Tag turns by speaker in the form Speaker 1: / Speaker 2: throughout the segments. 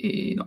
Speaker 1: Et non.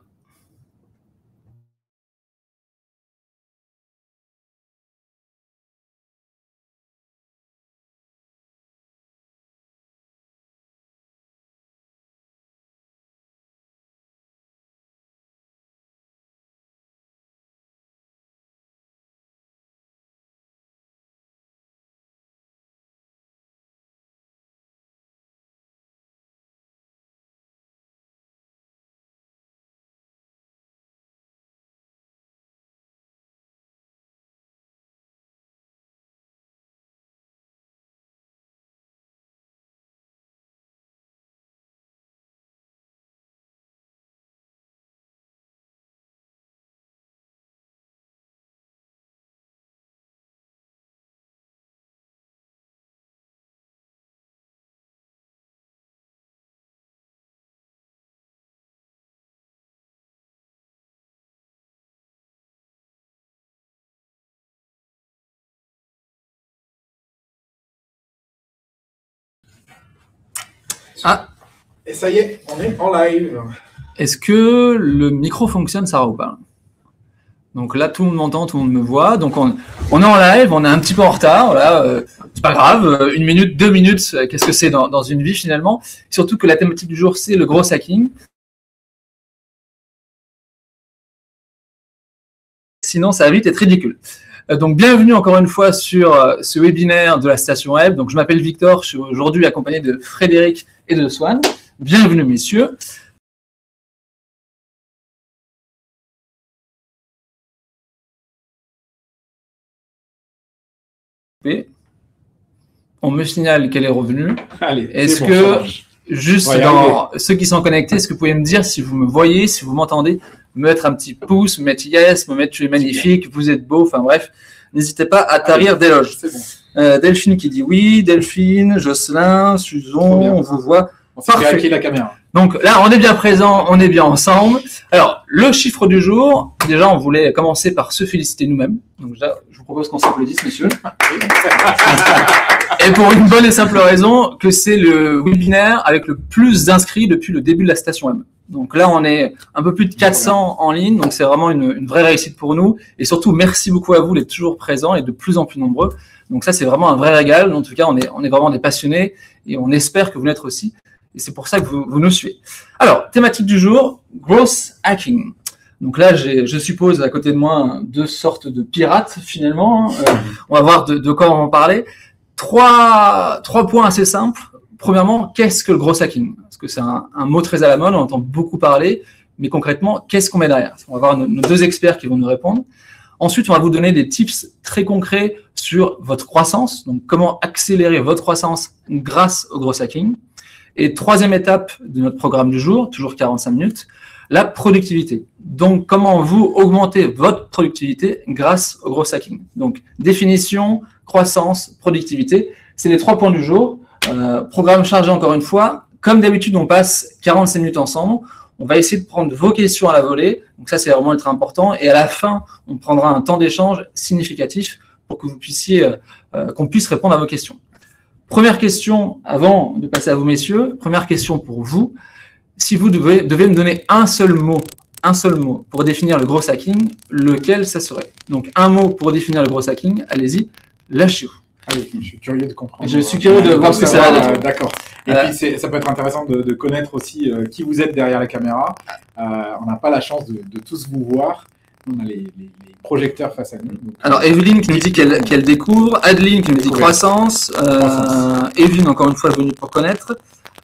Speaker 1: Ah.
Speaker 2: Et ça y est, on est en live.
Speaker 1: Est-ce que le micro fonctionne, Sarah, ou pas? Donc là, tout le monde m'entend, tout le monde me voit. Donc on est en live, on est un petit peu en retard. Voilà, c'est pas grave. 1 minute, 2 minutes, qu'est-ce que c'est dans une vie finalement? Surtout que la thématique du jour, c'est le gros hacking. Sinon, ça va vite être ridicule. Donc bienvenue encore une fois sur ce webinaire de la station web. Donc je m'appelle Victor, je suis aujourd'hui accompagné de Frédéric et de Swan. Bienvenue messieurs. On me signale qu'elle est revenue. Est-ce que, juste dans ceux qui sont connectés, est-ce que vous pouvez me dire si vous me voyez, si vous m'entendez, me mettre un petit pouce, me mettre yes, me mettre tu es magnifique, vous êtes beau, enfin bref, n'hésitez pas à tarir d'éloges. Bon. Delphine qui dit oui, Delphine, Jocelyn, Suzon, on vous voit.
Speaker 2: On s'est hacké la caméra.
Speaker 1: Donc là, on est bien présent, on est bien ensemble. Alors, le chiffre du jour, déjà, on voulait commencer par se féliciter nous-mêmes. Donc déjà, je vous propose qu'on s'applaudisse, messieurs. Et pour une bonne et simple raison, que c'est le webinaire avec le plus d'inscrits depuis le début de la station web. Donc là, on est un peu plus de 400 en ligne, donc c'est vraiment une vraie réussite pour nous. Et surtout, merci beaucoup à vous d'être toujours présents et de plus en plus nombreux. Donc ça, c'est vraiment un vrai régal. En tout cas, on est vraiment des passionnés et on espère que vous l'êtes aussi. Et c'est pour ça que vous nous suivez. Alors, thématique du jour, growth hacking. Donc là, je suppose à côté de moi 2 sortes de pirates finalement. On va voir de quoi on va parler. 3 points assez simples. Premièrement, qu'est-ce que le growth hacking? Parce que c'est un mot très à la mode, on entend beaucoup parler, mais concrètement, qu'est-ce qu'on met derrière? On va voir nos 2 experts qui vont nous répondre. Ensuite, on va vous donner des tips très concrets sur votre croissance, donc comment accélérer votre croissance grâce au growth hacking. Et 3e étape de notre programme du jour, toujours 45 minutes, la productivité. Donc, comment vous augmentez votre productivité grâce au growth hacking. Donc, définition, croissance, productivité, c'est les 3 points du jour. Programme chargé encore une fois. Comme d'habitude, on passe 45 minutes ensemble. On va essayer de prendre vos questions à la volée. Donc ça, c'est vraiment ultra important. Et à la fin, on prendra un temps d'échange significatif pour que vous puissiez, qu'on puisse répondre à vos questions. Première question, avant de passer à vous, messieurs. Première question pour vous. Si vous devez me donner un seul mot pour définir le growth hacking, lequel ça serait? Donc, un mot pour définir le growth hacking, allez-y, lâchez-vous.
Speaker 2: Allez, je suis curieux de comprendre.
Speaker 1: Je suis curieux de voir ce que ça va donner.
Speaker 2: D'accord. Et puis, ça peut être intéressant de connaître aussi qui vous êtes derrière la caméra. On n'a pas la chance de tous vous voir. On a les projecteurs face à nous. Donc,
Speaker 1: alors, Evelyne qui nous dit qu'elle découvre. Adeline qui nous dit croissance. Evelyne, encore une fois, venue pour connaître.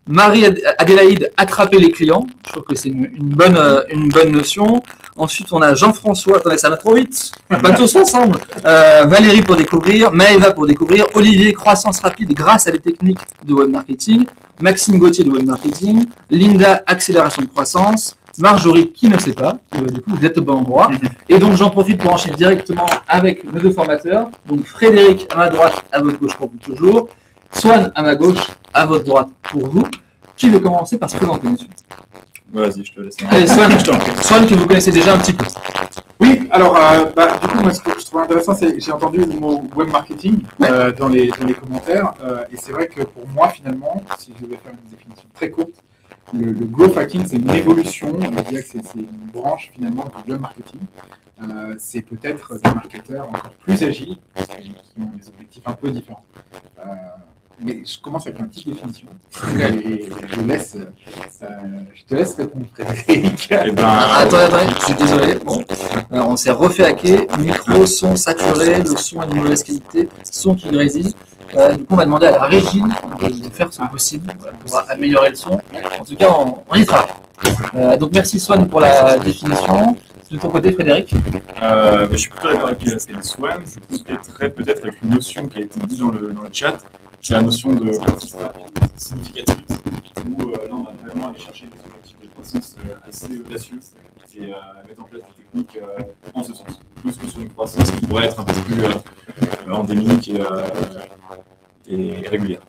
Speaker 1: Marie-Adélaïde, attraper les clients. Je trouve que c'est une bonne notion. Ensuite, on a Jean-François. Attendez, ça va trop vite. On va tous ensemble. Valérie pour découvrir. Maëva pour découvrir. Olivier, croissance rapide grâce à des techniques de web marketing. Maxime Gauthier de web marketing. Linda, accélération de croissance. Marjorie, qui ne sait pas. Du coup, vous êtes au bon endroit. Et donc, j'en profite pour enchaîner directement avec nos 2 formateurs. Donc, Frédéric à ma droite, à votre gauche pour vous toujours. Swan à ma gauche, à votre droite pour vous. Qui veut commencer par se présenter, monsieur?
Speaker 3: Vas-y, je te laisse.
Speaker 1: Allez, Swan, que vous connaissez déjà un petit peu.
Speaker 2: Oui, alors, du coup, moi, ce que je trouve intéressant, c'est que j'ai entendu le mot web marketing dans les commentaires. Et c'est vrai que pour moi, finalement, si je devais faire une définition très courte, le growth hacking, c'est une évolution, je dirais que c'est une branche finalement du web marketing. C'est peut-être des marketeurs encore plus agiles, qui ont des objectifs un peu différents. Mais je commence avec une petite définition. Et je te laisse répondre, Frédéric.
Speaker 1: Attends, je suis désolé. Bon. On s'est refait hacker. Micro, son saturé, le son est de mauvaise qualité, son qui grésille. Du coup, on va demander à la régie de faire son possible pour améliorer le son. En tout cas, on y travaille. Donc, merci Swan pour la définition. De ton côté, Frédéric?
Speaker 3: Je suis plutôt d'accord avec Swan. Je compléterais peut-être avec une notion qui a été dite dans le chat, c'est la notion de croissance significative, où là, on va vraiment aller chercher des objectifs de croissance assez audacieux et mettre en place des techniques en ce sens, plus que sur une croissance qui pourrait être un peu plus endémique et régulière.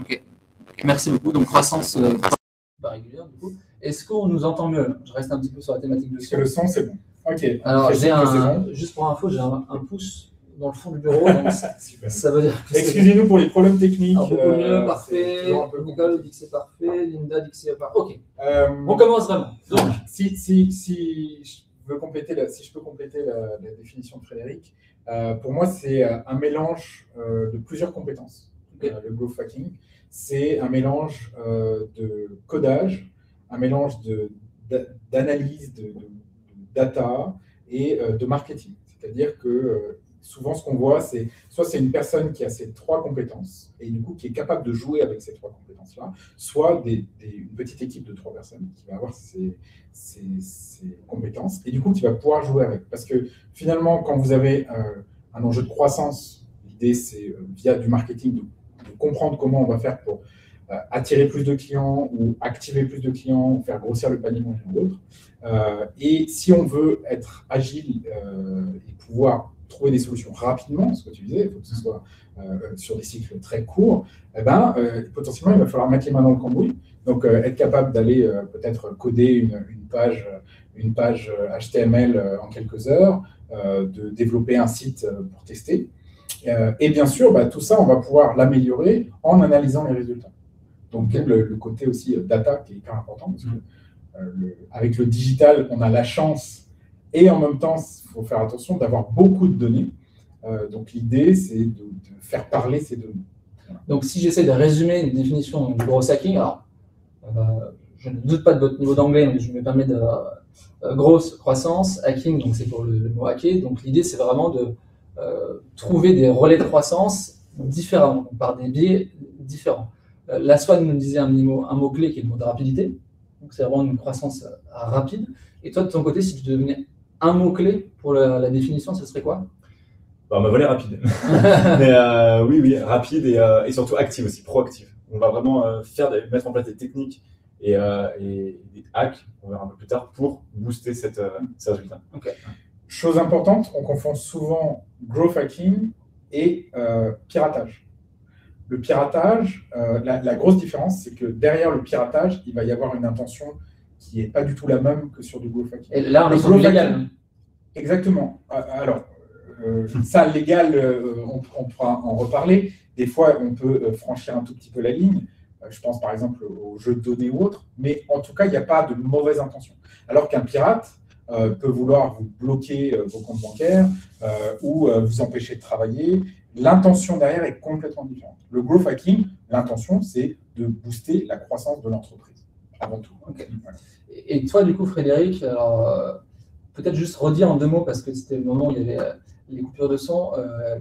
Speaker 1: Ok, merci beaucoup. Donc, croissance pas régulière, du coup. Est-ce qu'on nous entend mieux? Je reste un petit peu sur la thématique du son.
Speaker 2: Le son, c'est bon. Ok.
Speaker 1: Alors, juste pour info, j'ai un pouce dans le fond du bureau. Donc ça veut dire que
Speaker 2: excusez-nous pour les problèmes techniques.
Speaker 1: Beaucoup mieux, parfait. Nicole dit que c'est parfait. Linda dit que c'est parfait. Ok. On commence vraiment. Donc,
Speaker 2: si je peux compléter la définition de Frédéric, pour moi, c'est un mélange de plusieurs compétences. Okay. Le growth hacking, c'est un mélange de codage, un mélange d'analyse de data et de marketing. C'est-à-dire que souvent, ce qu'on voit, c'est soit c'est une personne qui a ces trois compétences et du coup qui est capable de jouer avec ces trois compétences-là, soit une petite équipe de 3 personnes qui va avoir ces compétences et du coup qui va pouvoir jouer avec. Parce que finalement, quand vous avez un enjeu de croissance, l'idée c'est via du marketing de comprendre comment on va faire pour attirer plus de clients ou activer plus de clients, ou faire grossir le panier moyen ou autre. Et si on veut être agile et pouvoir trouver des solutions rapidement, ce que tu disais, il faut que ce soit sur des cycles très courts, potentiellement, il va falloir mettre les mains dans le cambouis. Donc, être capable d'aller peut-être coder une page HTML en quelques heures, de développer un site pour tester. Et bien sûr, tout ça, on va pouvoir l'améliorer en analysant les résultats. Donc, le côté aussi data qui est hyper important, parce que avec le digital, on a la chance, et en même temps, il faut faire attention d'avoir beaucoup de données. Donc, l'idée, c'est de faire parler ces données.
Speaker 1: Voilà. Donc, si j'essaie de résumer une définition du growth hacking, alors, je ne doute pas de votre niveau d'anglais, mais je me permets de grosse croissance, hacking, donc c'est pour le mot hacker. Donc, l'idée, c'est vraiment de trouver des relais de croissance différemment, par des biais différents. La Swan nous disait un mot-clé qui est le mot de rapidité. Donc, c'est vraiment une croissance rapide. Et toi, de ton côté, si tu devenais un mot-clé pour la définition, ce serait quoi?
Speaker 3: On va voler rapide. Mais oui, rapide et surtout active aussi, proactive. On va vraiment mettre en place des techniques et des hacks, on verra un peu plus tard, pour booster ces résultats.
Speaker 1: Okay.
Speaker 2: Chose importante, on confond souvent growth hacking et piratage. Le piratage, la grosse différence, c'est que derrière le piratage, il va y avoir une intention qui n'est pas du tout la même que sur du growth hacking.
Speaker 1: Et là, on est sur du légal.
Speaker 2: Exactement. Alors, ça, légal, on pourra en reparler. Des fois, on peut franchir un tout petit peu la ligne. Je pense par exemple aux jeux de données ou autres. Mais en tout cas, il n'y a pas de mauvaise intention. Alors qu'un pirate peut vouloir vous bloquer vos comptes bancaires ou vous empêcher de travailler. L'intention derrière est complètement différente. Le growth hacking, l'intention, c'est de booster la croissance de l'entreprise, avant tout.
Speaker 1: Okay. Voilà. Et toi, du coup, Frédéric, peut-être juste redire en 2 mots, parce que c'était le moment où il y avait les coupures de son,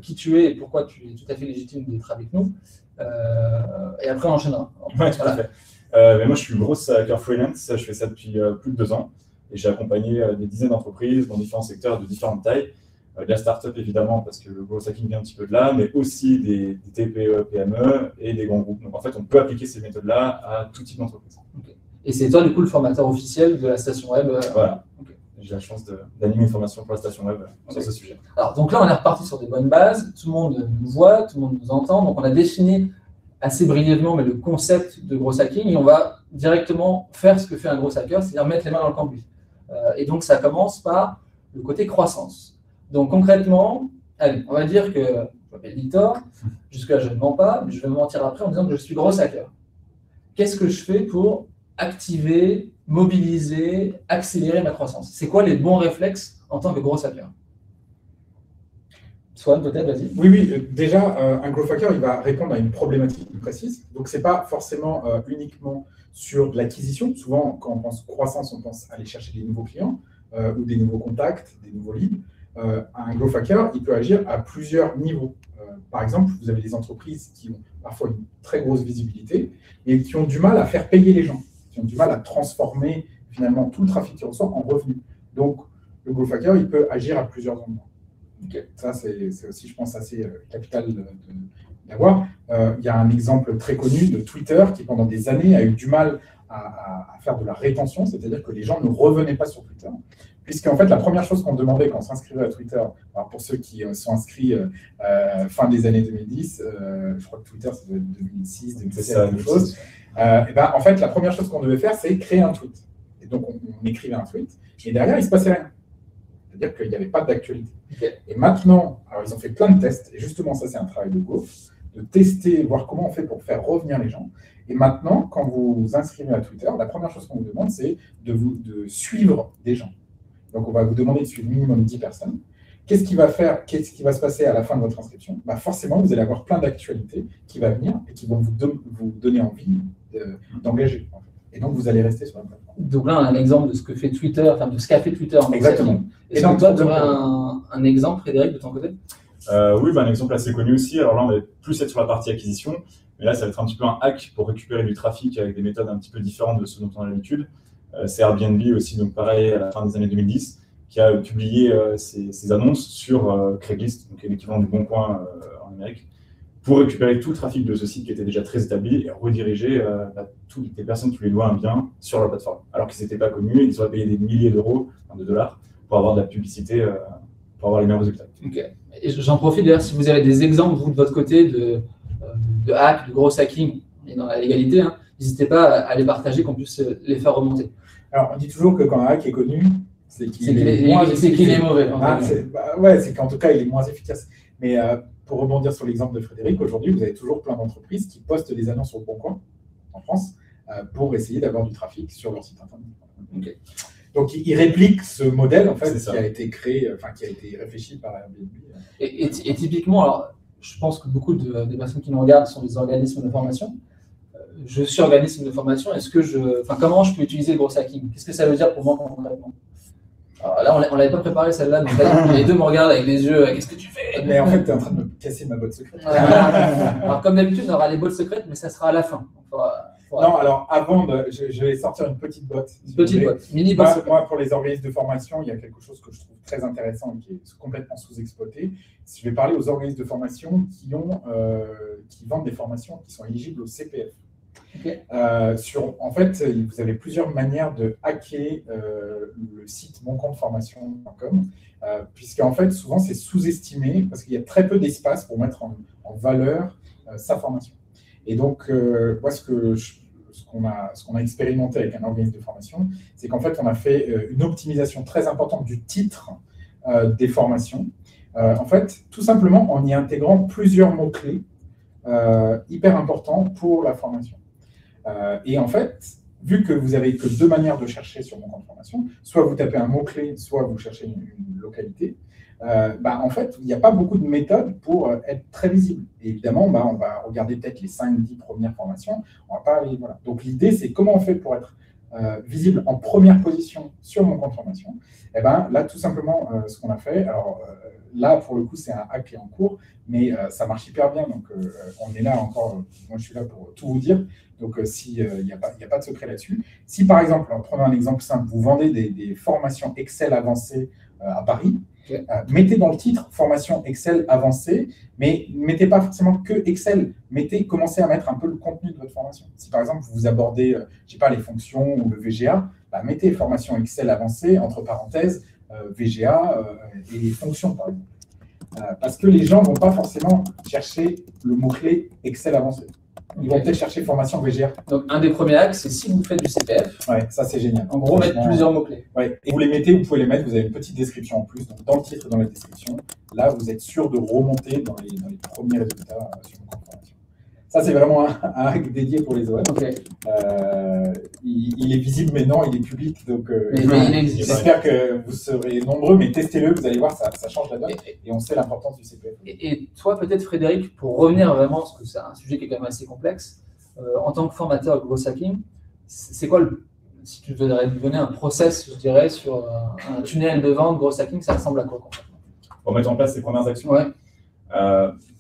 Speaker 1: qui tu es et pourquoi tu es tout à fait légitime d'être avec nous. Et après, on enchaînera.
Speaker 3: Oui, tout à fait. Mais moi, je suis gros hacker freelance. Je fais ça depuis plus de 2 ans. Et j'ai accompagné des dizaines d'entreprises dans différents secteurs de différentes tailles. De la start-up, évidemment, parce que le growth hacking vient un petit peu de là, mais aussi des TPE, PME et des grands groupes. Donc, en fait, on peut appliquer ces méthodes-là à tout type d'entreprise.
Speaker 1: Okay. Et c'est toi, du coup, le formateur officiel de la station web.
Speaker 3: Voilà. Okay. J'ai la chance d'animer une formation pour la station web sur ce sujet.
Speaker 1: Alors, donc là, on est reparti sur des bonnes bases. Tout le monde nous voit, tout le monde nous entend. Donc, on a défini assez brièvement mais le concept de growth hacking et on va directement faire ce que fait un growth hacker, c'est-à-dire mettre les mains dans le cambouis. Et donc, ça commence par le côté croissance. Donc, concrètement, allez, on va dire que je m'appelle Victor, jusque-là, je ne mens pas, mais je vais me mentir après en disant que je suis growth hacker. Qu'est-ce que je fais pour activer, mobiliser, accélérer ma croissance? C'est quoi les bons réflexes en tant que gros hacker? Swan, peut-être, vas-y.
Speaker 2: Oui, déjà, un growth hacker, il va répondre à une problématique précise. Donc, ce n'est pas forcément uniquement sur l'acquisition. Souvent, quand on pense croissance, on pense aller chercher des nouveaux clients ou des nouveaux contacts, des nouveaux leads. Un growth hacker, il peut agir à plusieurs niveaux. Par exemple, vous avez des entreprises qui ont parfois une très grosse visibilité et qui ont du mal à faire payer les gens, qui ont du mal à transformer finalement tout le trafic qui ressort en revenus. Donc, le growth hacker, il peut agir à plusieurs endroits. Okay. Ça, c'est aussi, je pense, assez capital d'avoir. Il y a un exemple très connu de Twitter qui, pendant des années, a eu du mal à faire de la rétention, c'est-à-dire que les gens ne revenaient pas sur Twitter. Puisqu'en fait, la première chose qu'on demandait quand on s'inscrivait à Twitter, alors pour ceux qui sont inscrits fin des années 2010, je crois que Twitter, c'est 2006, 2007, quelque chose. Et ben, en fait, la première chose qu'on devait faire, c'est créer un tweet. Et donc, on écrivait un tweet, et derrière, il ne se passait rien. C'est-à-dire qu'il n'y avait pas d'actualité. Okay. Et maintenant, alors ils ont fait plein de tests, et justement, ça, c'est un travail de growth, de tester, voir comment on fait pour faire revenir les gens. Et maintenant, quand vous vous inscrivez à Twitter, la première chose qu'on vous demande, c'est de suivre des gens. Donc, on va vous demander de suivre minimum 10 personnes. Qu'est-ce qui va se passer à la fin de votre inscription? Bah forcément, vous allez avoir plein d'actualités qui vont venir et qui vont vous donner envie d'engager. En fait. Et donc, vous allez rester sur la plateforme.
Speaker 1: Donc là, on a un exemple de ce que fait Twitter, enfin de ce qu'a fait Twitter.
Speaker 2: Exactement.
Speaker 1: Et donc, toi, tu aurais un exemple, Frédéric, de ton côté?
Speaker 3: Oui, un exemple assez connu aussi. Alors là, on va plus être sur la partie acquisition. Mais là, ça va être un petit peu un hack pour récupérer du trafic avec des méthodes un petit peu différentes de ce dont on a l'habitude. C'est Airbnb aussi, donc pareil, à la fin des années 2010, qui a publié ses annonces sur Craigslist, donc l'équivalent du Bon Coin en Amérique, pour récupérer tout le trafic de ce site qui était déjà très établi et rediriger toutes les personnes qui lui louaient un bien sur la plateforme. Alors qu'ils n'étaient pas connus, ils auraient payé des milliers d'euros, de dollars, pour avoir de la publicité, pour avoir les meilleurs résultats.
Speaker 1: Ok. Et j'en profite d'ailleurs, si vous avez des exemples, vous, de votre côté, de hack, de gros hacking, et dans la légalité, hein, n'hésitez pas à les partager, qu'on puisse les faire remonter.
Speaker 2: Alors, on dit toujours que quand un hack est connu, c'est qu'il est
Speaker 1: mauvais.
Speaker 2: C'est qu'en tout cas, il est moins efficace. Mais pour rebondir sur l'exemple de Frédéric, aujourd'hui, vous avez toujours plein d'entreprises qui postent des annonces sur le Bon Coin, en France, pour essayer d'avoir du trafic sur leur site internet. Okay. Donc, ils répliquent ce modèle, en fait, qui a été créé, qui a été réfléchi par Airbnb.
Speaker 1: Et typiquement, alors, je pense que beaucoup des personnes qui nous regardent sont des organismes de formation. Je suis organisme de formation. Comment je peux utiliser le gros hacking? Qu'est-ce que ça veut dire pour moi concrètement? Alors là, on l'avait pas préparé celle-là, donc les deux me regardent avec les yeux. Qu'est-ce que tu fais?
Speaker 2: Mais en fait, tu es en train de me casser ma botte secrète.
Speaker 1: Alors, comme d'habitude, on aura les bottes secrètes, mais ça sera à la fin.
Speaker 2: Non, alors avant, je vais sortir une petite botte.
Speaker 1: Une petite botte, mini botte.
Speaker 2: Moi, pour les organismes de formation, il y a quelque chose que je trouve très intéressant et qui est complètement sous-exploité. Je vais parler aux organismes de formation qui vendent des formations qui sont éligibles au CPF. Okay. En fait, vous avez plusieurs manières de hacker le site moncompteformation.com, puisqu'en fait, souvent, c'est sous-estimé parce qu'il y a très peu d'espace pour mettre en valeur sa formation. Et donc, moi, ce qu'on a expérimenté avec un organisme de formation, c'est qu'en fait, on a fait une optimisation très importante du titre des formations. En fait, tout simplement en y intégrant plusieurs mots-clés hyper importants pour la formation. Et en fait, vu que vous n'avez que deux manières de chercher sur mon compte formation, soit vous tapez un mot-clé, soit vous cherchez une localité, en fait, il n'y a pas beaucoup de méthodes pour être très visible. Et évidemment, on va regarder peut-être les 5-10 premières formations. On va pas aller, voilà. Donc, l'idée, c'est comment on fait pour être visible en première position sur mon compte formation. Et là, tout simplement, ce qu'on a fait, alors là, pour le coup, c'est un hack qui est en cours, mais ça marche hyper bien. Donc, on est là encore, moi, je suis là pour tout vous dire. Donc, il n'y a pas de secret là-dessus. Si, par exemple, en prenant un exemple simple, vous vendez des formations Excel avancées à Paris, okay. Mettez dans le titre « Formation Excel avancée », mais ne mettez pas forcément que Excel. Commencez à mettre un peu le contenu de votre formation. Si, par exemple, vous abordez, je ne sais pas, les fonctions ou le VGA, mettez « Formation Excel avancée », entre parenthèses, VGA et les fonctions, par exemple. Parce que les gens ne vont pas forcément chercher le mot-clé « Excel avancé ». Ils vont peut-être chercher formation VGR.
Speaker 1: Donc, un des premiers hacks, c'est si vous faites du CPF.
Speaker 2: Ouais, ça, c'est génial.
Speaker 1: En gros, mettre plusieurs mots-clés.
Speaker 2: Ouais, et vous les mettez, vous pouvez les mettre, vous avez une petite description en plus. Donc, dans le titre et dans la description, là, vous êtes sûr de remonter dans les premiers résultats sur mon compte formation. Ça, c'est vraiment un hack dédié pour les OM.
Speaker 1: Okay.
Speaker 2: Il il est visible maintenant, il est public, donc
Speaker 1: Mais il existe.
Speaker 2: j'espère que vous serez nombreux, mais testez-le, vous allez voir, ça change la donne, et on sait l'importance du CPF.
Speaker 1: Et toi, peut-être, Frédéric, pour revenir vraiment, parce que c'est un sujet qui est quand même assez complexe, en tant que formateur growth hacking, c'est quoi, si tu devais donner un process, je dirais, sur un tunnel de vente growth hacking, ça ressemble à quoi concrètement?
Speaker 3: Pour mettre en place ces premières actions,
Speaker 1: Ouais.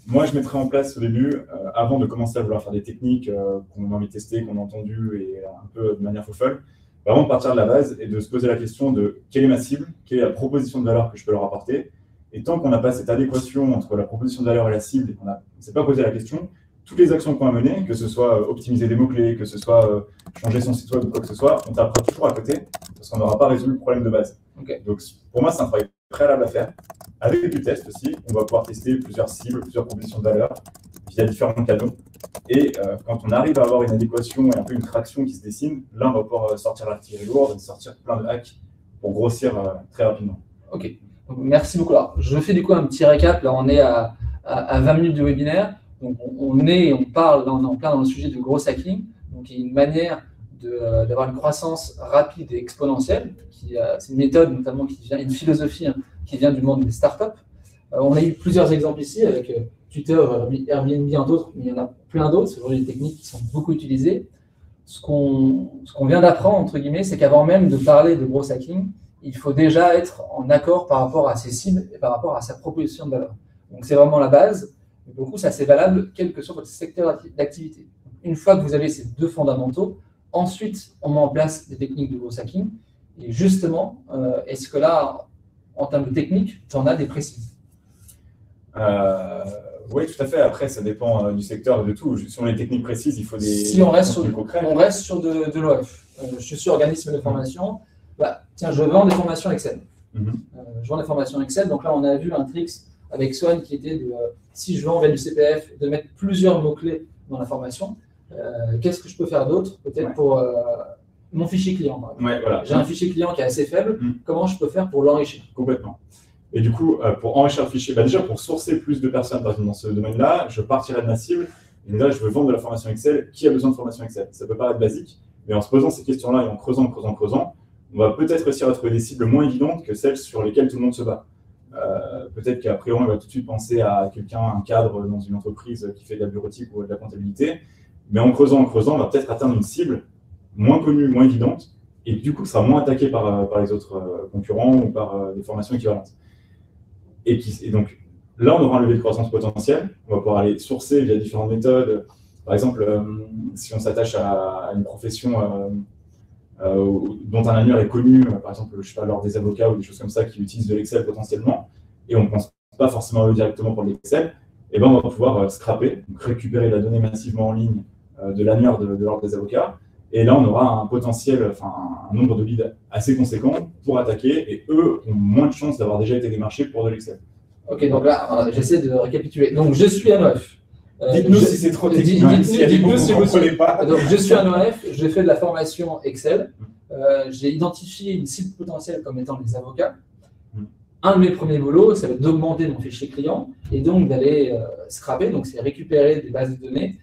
Speaker 3: moi, je mettrais en place au début, avant de commencer à vouloir faire des techniques qu'on a envie de tester, qu'on a entendues et un peu de manière folle, vraiment partir de la base et de se poser la question de quelle est ma cible, quelle est la proposition de valeur que je peux leur apporter. Et tant qu'on n'a pas cette adéquation entre la proposition de valeur et la cible, et qu'on ne s'est pas posé la question, toutes les actions qu'on a menées, que ce soit optimiser des mots-clés, que ce soit changer son site web ou quoi que ce soit, on tapera toujours à côté parce qu'on n'aura pas résolu le problème de base.
Speaker 1: Okay.
Speaker 3: Donc, pour moi, c'est un travail préalable à faire. Avec du test aussi, on va pouvoir tester plusieurs cibles, plusieurs propositions de valeur via différents canaux. Et quand on arrive à avoir une adéquation et un peu une traction qui se dessine, là, on va pouvoir sortir l'artillerie lourde et sortir plein de hacks pour grossir très rapidement.
Speaker 1: Ok, donc, merci beaucoup. Alors, je fais du coup un petit récap. Là, on est à 20 minutes de webinaire. Donc, on parle, là, on est en plein dans le sujet de growth hacking. Donc, il y a une manière d'avoir une croissance rapide et exponentielle. C'est une méthode notamment qui vient, une philosophie qui vient du monde des startups. On a eu plusieurs exemples ici avec Twitter, Airbnb, entre autres, mais il y en a plein d'autres. C'est vraiment des techniques qui sont beaucoup utilisées. Ce qu'on vient d'apprendre, entre guillemets, c'est qu'avant même de parler de growth hacking, il faut déjà être en accord par rapport à ses cibles et par rapport à sa proposition de valeur. Donc, c'est vraiment la base. Et pour le coup, ça, c'est valable quel que soit votre secteur d'activité. Une fois que vous avez ces deux fondamentaux, ensuite, on met en place des techniques de growth hacking. Et justement, est-ce que là, en termes de technique, tu en as des précises?
Speaker 3: Oui, tout à fait. Après, ça dépend du secteur, de tout. Si on a des techniques précises, il faut des...
Speaker 1: Si on reste sur de l'OF, je suis organisme de formation, bah, tiens, je vends des formations Excel. Je vends des formations Excel. Donc là, on a vu un trick avec Swan qui était de, si je vends via du CPF, de mettre plusieurs mots-clés dans la formation. Qu'est-ce que je peux faire d'autre? Peut-être pour mon fichier client.
Speaker 3: Voilà.
Speaker 1: J'ai un fichier client qui est assez faible. Comment je peux faire pour l'enrichir?
Speaker 3: Complètement. Et du coup, pour enrichir le fichier, déjà pour sourcer plus de personnes par exemple, dans ce domaine-là, je partirai de ma cible. Et là, je veux vendre de la formation Excel. Qui a besoin de formation Excel? Ça peut paraître basique, mais en se posant ces questions-là et en creusant, on va peut-être réussir à trouver des cibles moins évidentes que celles sur lesquelles tout le monde se bat. Peut-être qu'à priori, on va tout de suite penser à quelqu'un, un cadre dans une entreprise qui fait de la bureautique ou de la comptabilité. Mais en creusant, on va peut-être atteindre une cible moins connue, moins évidente, et du coup, sera moins attaqué par les autres concurrents ou par des formations équivalentes. Et donc, là, on aura un levier de croissance potentiel. On va pouvoir aller sourcer via différentes méthodes. Par exemple, si on s'attache à une profession dont un annuaire est connu, par exemple, je sais pas, lors des avocats ou des choses comme ça qui utilisent de l'Excel potentiellement, et on ne pense pas forcément à eux directement pour l'Excel, et ben on va pouvoir scraper, donc récupérer la donnée massivement en ligne de l'annuaire de l'ordre des avocats. Et là, on aura un potentiel, enfin un nombre de leads assez conséquent pour attaquer, et eux ont moins de chances d'avoir déjà été démarchés pour de l'Excel.
Speaker 1: Ok, donc là, j'essaie de récapituler. Donc, je suis un OF.
Speaker 2: Dites-nous si c'est trop technique.
Speaker 1: Dites-nous si vous ne
Speaker 2: comprenez pas.
Speaker 1: Donc, je suis un OF, je fais de la formation Excel. J'ai identifié une cible potentielle comme étant les avocats. Un de mes premiers boulots, ça va être d'augmenter mon fichier client et donc d'aller scraper, donc c'est récupérer des bases de données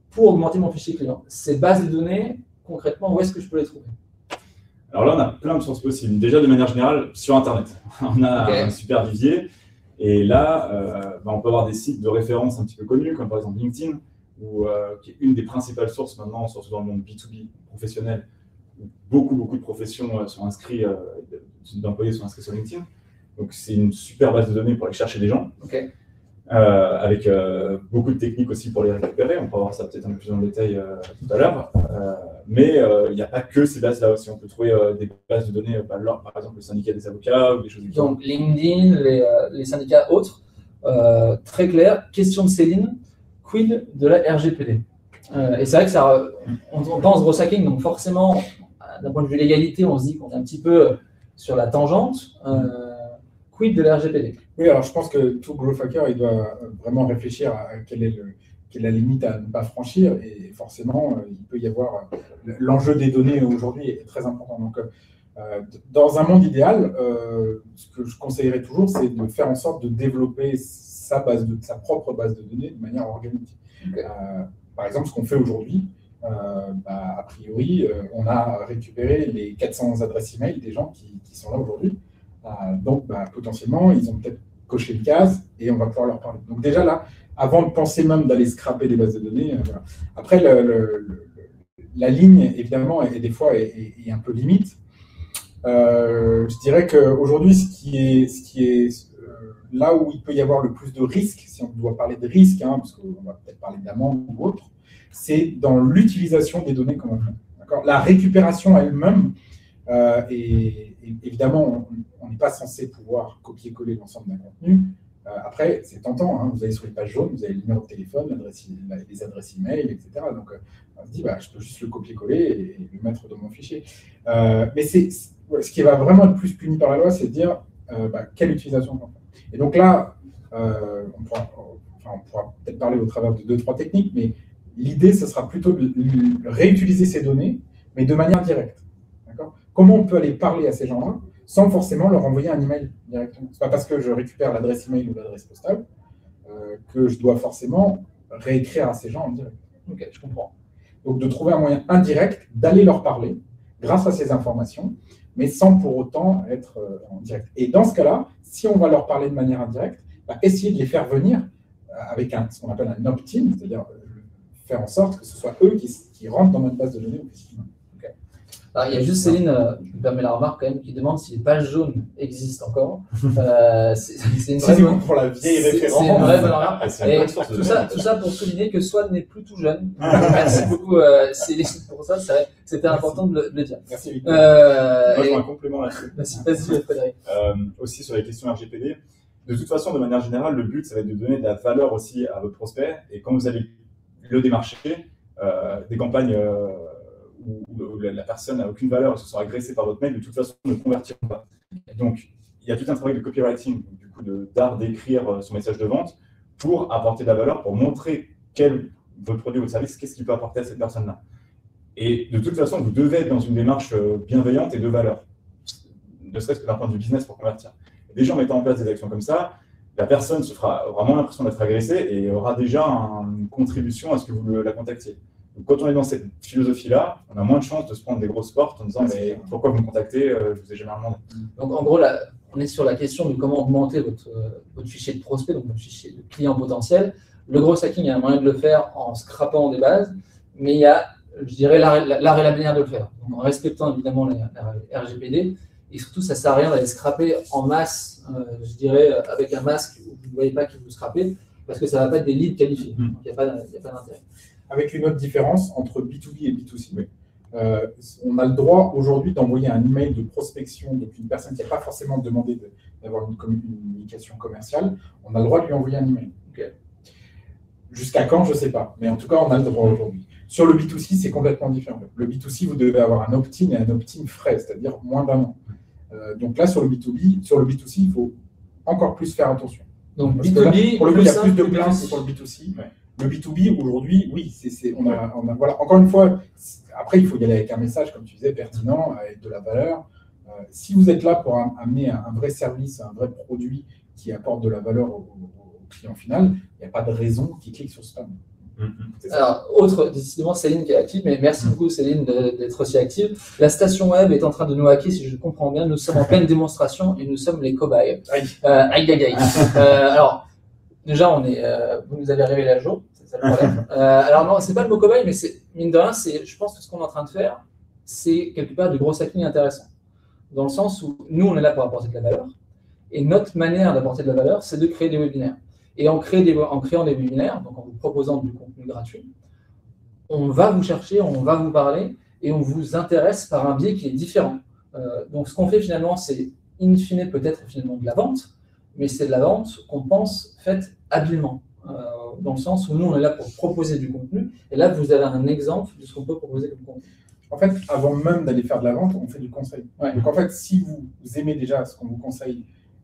Speaker 1: pour augmenter mon fichier client. Ces bases de données, concrètement, où est-ce que je peux les trouver?
Speaker 3: Alors là, on a plein de sources possibles. Déjà, de manière générale, sur Internet. On a un super vivier. Et là, on peut avoir des sites de référence un petit peu connus, comme par exemple LinkedIn, qui est une des principales sources maintenant, surtout dans le monde B2B professionnel, où beaucoup de professions sont inscrits, d'employés sont inscrits sur LinkedIn. Donc, c'est une super base de données pour aller chercher des gens, avec beaucoup de techniques aussi pour les récupérer. On pourra voir ça peut-être un peu plus en détail tout à l'heure. Mais il n'y a pas que ces bases-là aussi. On peut trouver des bases de données, par exemple le syndicat des avocats ou des choses comme ça.
Speaker 1: Donc, LinkedIn, les syndicats autres. Très clair. Question de Céline. Quid de la RGPD? Et c'est vrai que on pense growth hacking, donc forcément, d'un point de vue légalité, on se dit qu'on est un petit peu sur la tangente. Quid de la RGPD?
Speaker 2: Oui, alors je pense que tout growth hacker, il doit vraiment réfléchir à quelle est la limite à ne pas franchir. Et forcément, il peut y avoir l'enjeu des données aujourd'hui est très important. Donc, dans un monde idéal, ce que je conseillerais toujours, c'est de faire en sorte de développer sa propre base de données de manière organique. Par exemple, ce qu'on fait aujourd'hui, a priori, on a récupéré les 400 adresses email des gens qui sont là aujourd'hui. Donc, potentiellement, ils ont peut-être coché une case et on va pouvoir leur parler. Donc déjà là, avant de penser même d'aller scraper des bases de données, voilà. Après, la ligne, évidemment, des fois est un peu limite. Je dirais qu'aujourd'hui, ce qui est là où il peut y avoir le plus de risques, si on doit parler de risques, parce qu'on va peut-être parler d'amende ou autre, c'est dans l'utilisation des données qu'on a fait. La récupération elle-même, et évidemment, on n'est pas censé pouvoir copier-coller l'ensemble d'un contenu. Après, c'est tentant, vous allez sur les pages jaunes, vous avez le numéro de téléphone, les adresses email, etc. Donc, on se dit, je peux juste le copier-coller et le mettre dans mon fichier. Mais ce qui va vraiment être plus puni par la loi, c'est de dire quelle utilisation on fait. Et donc là, on pourra peut-être parler au travers de 2-3 techniques, mais l'idée, ce sera plutôt de réutiliser ces données, mais de manière directe. Comment on peut aller parler à ces gens-là sans forcément leur envoyer un email directement? Ce n'est pas parce que je récupère l'adresse email ou l'adresse postale que je dois forcément réécrire à ces gens en direct. Ok, je comprends. Donc de trouver un moyen indirect d'aller leur parler grâce à ces informations, mais sans pour autant être en direct. Et dans ce cas-là, si on va leur parler de manière indirecte, essayer de les faire venir avec ce qu'on appelle un opt-in, c'est-à-dire faire en sorte que ce soit eux qui rentrent dans notre base de données.
Speaker 1: Alors, il y a juste Céline, je me permets la remarque quand même, qui demande si les pages jaunes existent encore. C'est une vraie bonne,
Speaker 2: pour la vieille référence.
Speaker 1: C'est une vraie bonne remarque. Et tout ça pour souligner que Swan n'est plus tout jeune. Merci beaucoup Céline pour ça, c'était important de le dire.
Speaker 3: Merci Victor. Moi, je vois un complément là-dessus.
Speaker 1: Vas-y Frédéric.
Speaker 3: Aussi sur les questions RGPD. De toute façon, de manière générale, le but, ça va être de donner de la valeur aussi à votre prospect. Et quand vous allez le démarcher, des campagnes où la personne n'a aucune valeur et se sera agressée par votre mail, de toute façon, ne convertiront pas. Donc, il y a tout un travail de copywriting, du coup, d'art d'écrire son message de vente pour apporter de la valeur, pour montrer votre produit ou votre service, qu'est-ce qu'il peut apporter à cette personne-là. Et de toute façon, vous devez être dans une démarche bienveillante et de valeur, ne serait-ce que d'un point de vue business pour convertir. Et déjà, en mettant en place des actions comme ça, la personne se fera vraiment l'impression d'être agressée et aura déjà une contribution à ce que vous la contactiez. Donc, quand on est dans cette philosophie-là, on a moins de chances de se prendre des grosses portes en disant mais pourquoi vous me contactez, je ne vous ai jamais demandé.
Speaker 1: Donc en gros, là, on est sur la question de comment augmenter votre fichier de prospect, donc votre fichier de client potentiel. Le gros hacking, il y a un moyen de le faire en scrapant des bases, mais il y a, je dirais, l'art et la manière de le faire. Donc, en respectant évidemment la RGPD, et surtout, ça ne sert à rien d'aller scraper en masse, je dirais, avec un masque où vous ne voyez pas qui vous scrapez, parce que ça ne va pas être des leads qualifiés. Donc, il n'y a pas d'intérêt.
Speaker 2: Avec une autre différence entre B2B et B2C. Oui. On a le droit aujourd'hui d'envoyer un email de prospection, donc une personne qui n'a pas forcément demandé d'avoir une communication commerciale, on a le droit de lui envoyer un email. Okay. Jusqu'à quand, je ne sais pas, mais en tout cas, on a le droit aujourd'hui. Sur le B2C, c'est complètement différent. Le B2C, vous devez avoir un opt-in et un opt-in frais, c'est-à-dire moins d'un an. Donc là, sur le B2C, il faut encore plus faire attention.
Speaker 1: Donc
Speaker 2: parce
Speaker 1: B2B,
Speaker 2: là, pour le coup, il y a plus de plaintes sur le B2C. Ouais. Le B2B, aujourd'hui, oui, voilà. Encore une fois, après, il faut y aller avec un message, comme tu disais, pertinent, avec de la valeur. Si vous êtes là pour amener un vrai service, un vrai produit qui apporte de la valeur au client final, il n'y a pas de raison qu'il clique sur spam.
Speaker 1: Alors, décidément, Céline qui est active, mais merci beaucoup Céline d'être aussi active. La station web est en train de nous hacker, si je comprends bien. Nous sommes en pleine démonstration et nous sommes les cobayes. Aïe. Alors, déjà, vous nous avez révélé à jour, c'est ça le problème. Alors non, c'est pas le mot cobaye, mais mine de rien, je pense que ce qu'on est en train de faire, c'est quelque part du gros hacking intéressant. Dans le sens où nous, on est là pour apporter de la valeur, et notre manière d'apporter de la valeur, c'est de créer des webinaires. Et en créant des webinaires, donc en vous proposant du contenu gratuit, on va vous chercher, on va vous parler, et on vous intéresse par un biais qui est différent. Donc ce qu'on fait finalement, c'est in fine peut-être finalement de la vente, mais c'est de la vente qu'on pense faite habilement, dans le sens où nous, on est là pour proposer du contenu, et là, vous avez un exemple de ce qu'on peut proposer comme contenu.
Speaker 2: En fait, avant même d'aller faire de la vente, on fait du conseil. Ouais. Donc en fait, si vous aimez déjà ce qu'on vous conseille,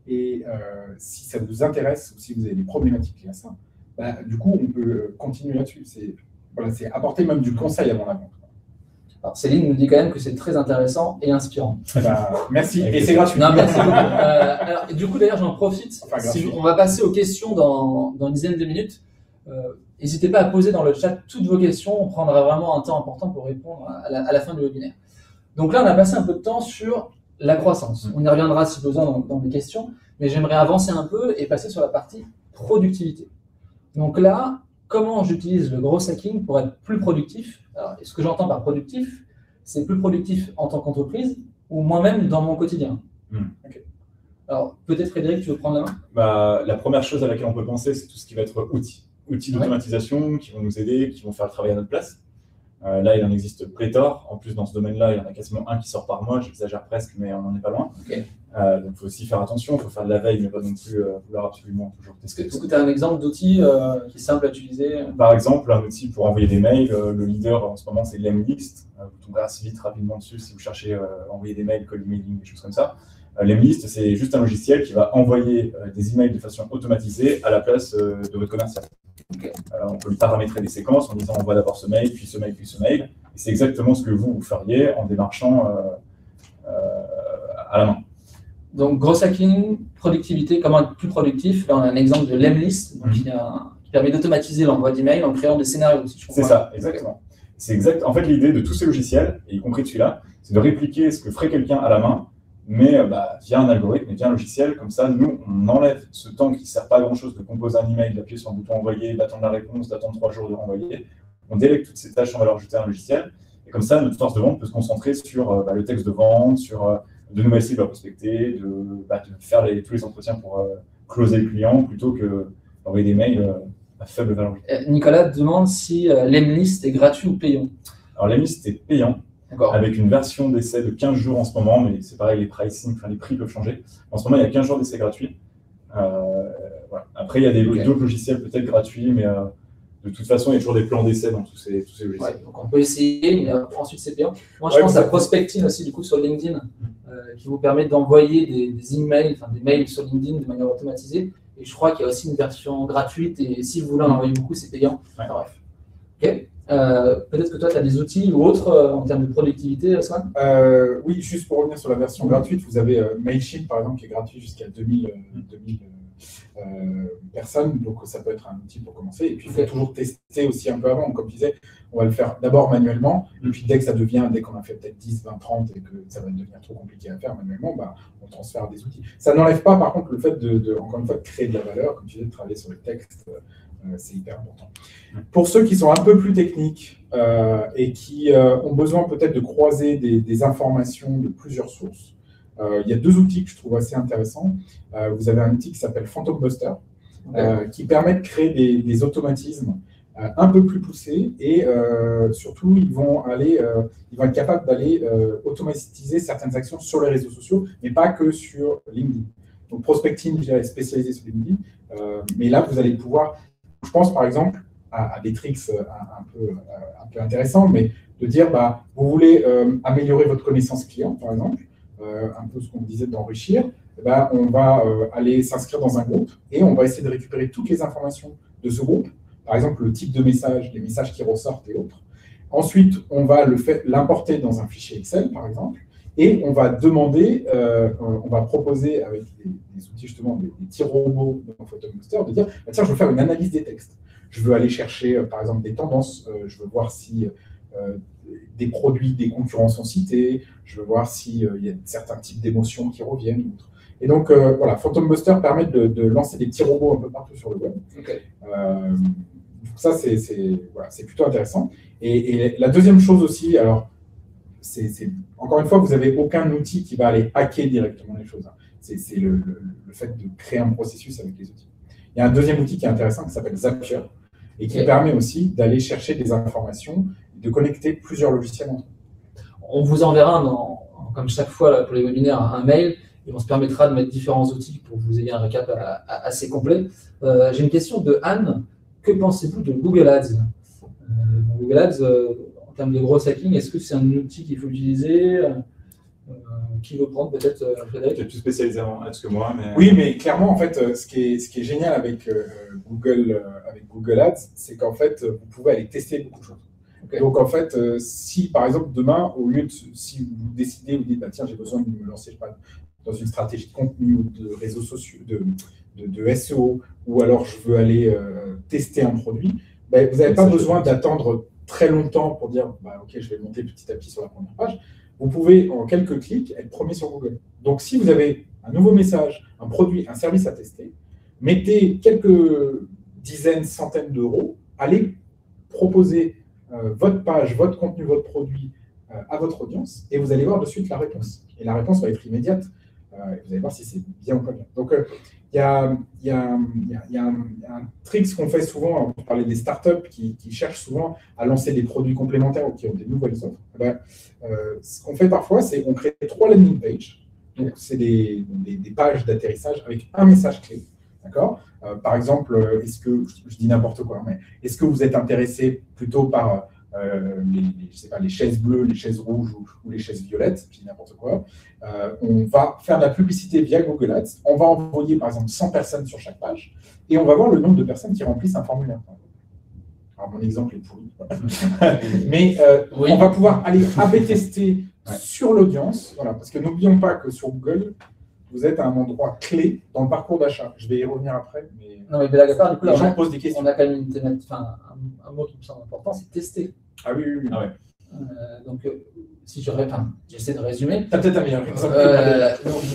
Speaker 2: et si ça vous intéresse, ou si vous avez des problématiques liées à ça, du coup, on peut continuer là-dessus. C'est apporter même du conseil avant la vente.
Speaker 1: Alors, Céline nous dit quand même que c'est très intéressant et inspirant.
Speaker 2: Merci, et c'est gratuit.
Speaker 1: Non, merci beaucoup. Alors, du coup, d'ailleurs, j'en profite. On va passer aux questions dans une dizaine de minutes. n'hésitez pas à poser dans le chat toutes vos questions. On prendra vraiment un temps important pour répondre à la fin du webinaire. Donc là, on a passé un peu de temps sur la croissance. On y reviendra si besoin dans les questions, mais j'aimerais avancer un peu et passer sur la partie productivité. Donc là, comment j'utilise le growth hacking pour être plus productif? Alors, ce que j'entends par productif, c'est plus productif en tant qu'entreprise ou moi-même dans mon quotidien. Okay. Alors, peut-être Frédéric, tu veux prendre la main?
Speaker 3: La première chose à laquelle on peut penser, c'est tout ce qui va être outils d'automatisation qui vont nous aider, qui vont faire le travail à notre place. Là, il en existe pléthore. En plus, dans ce domaine-là, il y en a quasiment un qui sort par mois. J'exagère presque, mais on n'en est pas loin.
Speaker 1: Okay.
Speaker 3: Donc, il faut aussi faire attention. Il faut faire de la veille, mais pas non plus vouloir absolument toujours tester.
Speaker 1: Est-ce que tu as un exemple d'outil qui est simple à utiliser?
Speaker 3: Par exemple, un outil pour envoyer des mails. Le leader en ce moment, c'est Lemlist. Vous tomberez assez vite, rapidement dessus si vous cherchez à envoyer des mails, cold emailing, des choses comme ça. Lemlist, c'est juste un logiciel qui va envoyer des emails de façon automatisée à la place de votre commercial.
Speaker 1: Okay.
Speaker 3: On peut lui paramétrer des séquences en disant envoie d'abord ce mail, puis ce mail, puis ce mail. Et c'est exactement ce que vous feriez en démarchant à la main.
Speaker 1: Donc, growth hacking, productivité, comment être plus productif? Là, on a un exemple de Lemlist qui permet d'automatiser l'envoi d'emails en créant des scénarios. Si
Speaker 3: c'est ça, exactement. C'est exact. En fait, l'idée de tous ces logiciels, et y compris de celui-là, c'est de répliquer ce que ferait quelqu'un à la main, mais via un algorithme et via un logiciel. Comme ça, nous, on enlève ce temps qui ne sert pas à grand-chose de composer un email, d'appuyer sur un bouton envoyer, d'attendre la réponse, d'attendre 3 jours de renvoyer. On délègue toutes ces tâches sans valeur ajoutée à un logiciel. Et comme ça, notre force de vente peut se concentrer sur le texte de vente, sur de nouvelles cibles à prospecter, de faire tous les entretiens pour closer le client plutôt que d'envoyer des mails à faible valeur ajoutée.
Speaker 1: Nicolas demande si Lemlist est gratuit ou payant.
Speaker 3: Alors, Lemlist est payant. Avec une version d'essai de 15 jours en ce moment, mais c'est pareil, les prix peuvent changer. En ce moment, il y a 15 jours d'essai gratuits. Voilà. Après, il y a d'autres logiciels peut-être gratuits, mais de toute façon, il y a toujours des plans d'essai dans tous ces logiciels.
Speaker 1: Ouais, donc on peut essayer, mais ensuite c'est payant. Moi, je pense à Prospecting aussi, du coup, sur LinkedIn, qui vous permet d'envoyer des emails, des mails sur LinkedIn de manière automatisée. Et je crois qu'il y a aussi une version gratuite, et si vous voulez en envoyer beaucoup, c'est payant.
Speaker 3: Ouais.
Speaker 1: Enfin, bref. Ok. Peut-être que toi, tu as des outils ou autres en termes de productivité, Swan?
Speaker 2: Oui, juste pour revenir sur la version gratuite, vous avez Mailchimp, par exemple, qui est gratuit jusqu'à 2000 personnes, donc ça peut être un outil pour commencer. Et puis, il faut toujours tester aussi un peu avant. Comme je disais, on va le faire d'abord manuellement, et puis dès qu'on a fait peut-être 10, 20, 30, et que ça va devenir trop compliqué à faire manuellement, on transfère des outils. Ça n'enlève pas, par contre, le fait encore une fois, de créer de la valeur, comme tu disais, de travailler sur les textes. C'est hyper important. Pour ceux qui sont un peu plus techniques et qui ont besoin peut-être de croiser des informations de plusieurs sources, il y a 2 outils que je trouve assez intéressants. Vous avez un outil qui s'appelle Phantom Buster, qui permet de créer des automatismes un peu plus poussés et surtout, ils vont être capables d'aller automatiser certaines actions sur les réseaux sociaux, mais pas que sur LinkedIn. Donc, Prospecting, je dirais, spécialisé sur LinkedIn, mais là, vous allez pouvoir. Je pense par exemple à des tricks un peu intéressants, mais de dire, vous voulez améliorer votre connaissance client, par exemple, un peu ce qu'on disait d'enrichir, on va aller s'inscrire dans un groupe et on va essayer de récupérer toutes les informations de ce groupe, par exemple le type de message, les messages qui ressortent et autres. Ensuite, on va l'importer dans un fichier Excel, par exemple, et on va demander, on va proposer avec des outils justement, des petits robots dans Phantom Buster, de dire, tiens, je veux faire une analyse des textes. Je veux aller chercher, par exemple, des tendances. Je veux voir si des produits des concurrents sont cités. Je veux voir s'il y a certains types d'émotions qui reviennent. Et donc, voilà, Phantom Buster permet de lancer des petits robots un peu partout sur le web.
Speaker 1: Okay.
Speaker 2: Ça, c'est plutôt intéressant. Et la deuxième chose aussi, alors, encore une fois, vous n'avez aucun outil qui va aller hacker directement les choses. C'est le fait de créer un processus avec les outils. Il y a un deuxième outil qui est intéressant qui s'appelle Zapier et qui permet aussi d'aller chercher des informations et de connecter plusieurs logiciels entre eux.
Speaker 1: On vous enverra, comme chaque fois là, pour les webinaires, un mail et on se permettra de mettre différents outils pour que vous ayez un récap assez complet. J'ai une question de Anne. Que pensez-vous de Google Ads? Google Ads, en termes de gros hacking, est-ce que c'est un outil qu'il faut utiliser? Qui veut prendre peut-être Frédéric?
Speaker 3: Tu es plus spécialisé en ads que moi. Mais...
Speaker 2: Oui, mais clairement, en fait, ce qui est génial avec Google Ads, c'est qu'en fait, vous pouvez aller tester beaucoup de choses. Okay. Donc, en fait, si par exemple, demain, si vous décidez, vous dites, tiens, j'ai besoin de me lancer, je sais pas, dans une stratégie de contenu ou de réseaux sociaux, de SEO, ou alors je veux aller tester un produit, ben, vous n'avez pas besoin d'attendre très longtemps pour dire bah, ok, je vais monter petit à petit sur la première page. Vous pouvez en quelques clics être premier sur Google. Donc si vous avez un nouveau message, un produit, un service à tester, mettez quelques dizaines, centaines d'euros, allez proposer votre page, votre contenu, votre produit à votre audience et vous allez voir de suite la réponse. Et la réponse va être immédiate. Vous allez voir si c'est bien ou pas bien. Donc, il y a un trick qu'on fait souvent, on parlait des startups qui cherchent souvent à lancer des produits complémentaires ou qui ont des nouvelles offres. Ce qu'on fait parfois, c'est qu'on crée 3 landing pages. Donc, c'est des pages d'atterrissage avec un message clé. D'accord ? Par exemple, est-ce que, je dis n'importe quoi, mais est-ce que vous êtes intéressé plutôt par je sais pas, les chaises bleues, les chaises rouges ou les chaises violettes, je dis n'importe quoi. On va faire de la publicité via Google Ads. On va envoyer par exemple 100 personnes sur chaque page et on va voir le nombre de personnes qui remplissent un formulaire. Alors mon exemple est pourri. Mais oui, on va pouvoir aller A/B tester sur l'audience. Voilà, parce que n'oublions pas que sur Google, vous êtes à un endroit clé dans le parcours d'achat. Je vais y revenir après. Mais
Speaker 4: non, mais blague à part, du coup,
Speaker 2: les gens posent des questions.
Speaker 4: On a quand même une thématique, un mot qui me semble important, c'est tester.
Speaker 2: Ah oui, oui, oui. Ah ouais.
Speaker 4: Donc, si j'essaie de résumer.
Speaker 2: Tu as peut-être un meilleur exemple.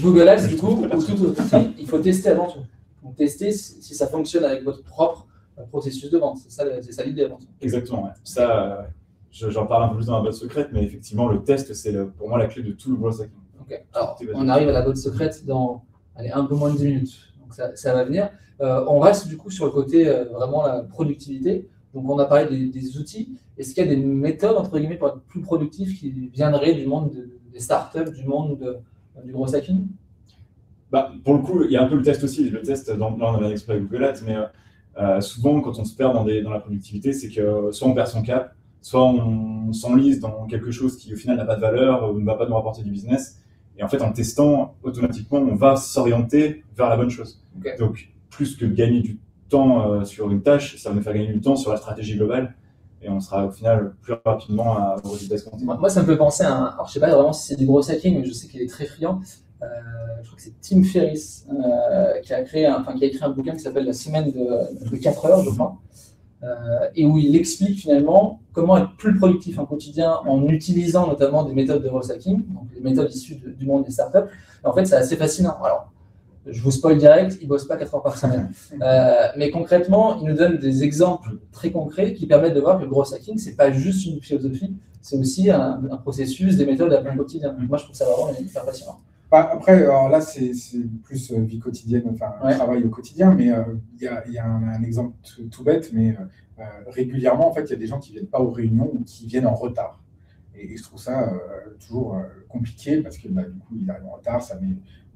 Speaker 4: Google Ads, du coup, ou tout autre outil, il faut tester avant tout. Donc, tester si ça fonctionne avec votre propre processus de vente. C'est ça l'idée avant tout.
Speaker 3: Exactement. Ouais. Ça, j'en parle un peu plus dans la boîte secrète, mais effectivement, le test, c'est pour moi la clé de tout le growth hacking.
Speaker 4: Okay. Alors, on arrive à la boîte secrète dans un peu moins de 10 minutes. Donc, ça va venir. On reste du coup sur le côté vraiment la productivité. Donc, on a parlé des outils. Est-ce qu'il y a des méthodes, entre guillemets, pour être plus productif qui viendraient du monde des startups, du monde du growth hacking?
Speaker 3: Pour le coup, il y a un peu le test aussi. Le test, là, on avait un exprès avec Google Ads, mais souvent, quand on se perd dans la productivité, c'est que soit on perd son cap, soit on s'enlise dans quelque chose qui, au final, n'a pas de valeur ou ne va pas nous rapporter du business. Et en fait, en testant, automatiquement, on va s'orienter vers la bonne chose. Okay. Donc, plus que de gagner du temps sur une tâche, ça va nous faire gagner du temps sur la stratégie globale. Et on sera au final plus rapidement au résultat escompté.
Speaker 4: Moi, ça me fait penser à alors je sais pas vraiment si c'est du growth hacking, mais je sais qu'il est très friand. Je crois que c'est Tim Ferriss qui a écrit un bouquin qui s'appelle La semaine de 4 heures, je crois. Et où il explique finalement comment être plus productif en quotidien en utilisant notamment des méthodes de growth hacking, donc des méthodes issues du monde des startups. Et en fait, c'est assez fascinant. Alors, je vous spoil direct, il ne bosse pas 4 heures par semaine. Mais concrètement, il nous donne des exemples très concrets qui permettent de voir que le growth hacking, ce n'est pas juste une philosophie, c'est aussi un processus, des méthodes à plein quotidien. Moi, je trouve ça vraiment hyper passionnant.
Speaker 2: Après, alors là, c'est plus vie quotidienne, travail au quotidien, mais il y a un exemple tout bête, mais régulièrement, en fait, il y a des gens qui ne viennent pas aux réunions ou qui viennent en retard. Et je trouve ça toujours compliqué parce que du coup, ils arrivent en retard,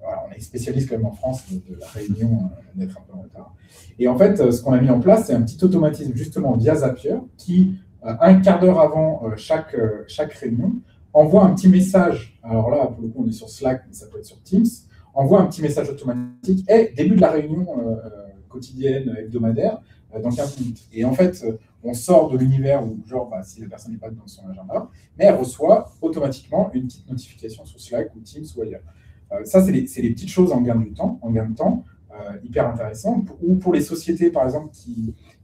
Speaker 2: on est spécialiste quand même en France de la réunion d'être un peu en retard. Et en fait, ce qu'on a mis en place, c'est un petit automatisme justement via Zapier qui, un quart d'heure avant chaque réunion, envoie un petit message. Alors là, pour le coup, on est sur Slack, mais ça peut être sur Teams. Envoie un petit message automatique. Début de la réunion quotidienne, hebdomadaire, dans 15 minutes. Et en fait, on sort de l'univers où, si la personne n'est pas dans son agenda, mais elle reçoit automatiquement une petite notification sur Slack ou Teams ou ailleurs. Ça, c'est les petites choses en gain de temps, hyper intéressant. Ou pour les sociétés, par exemple,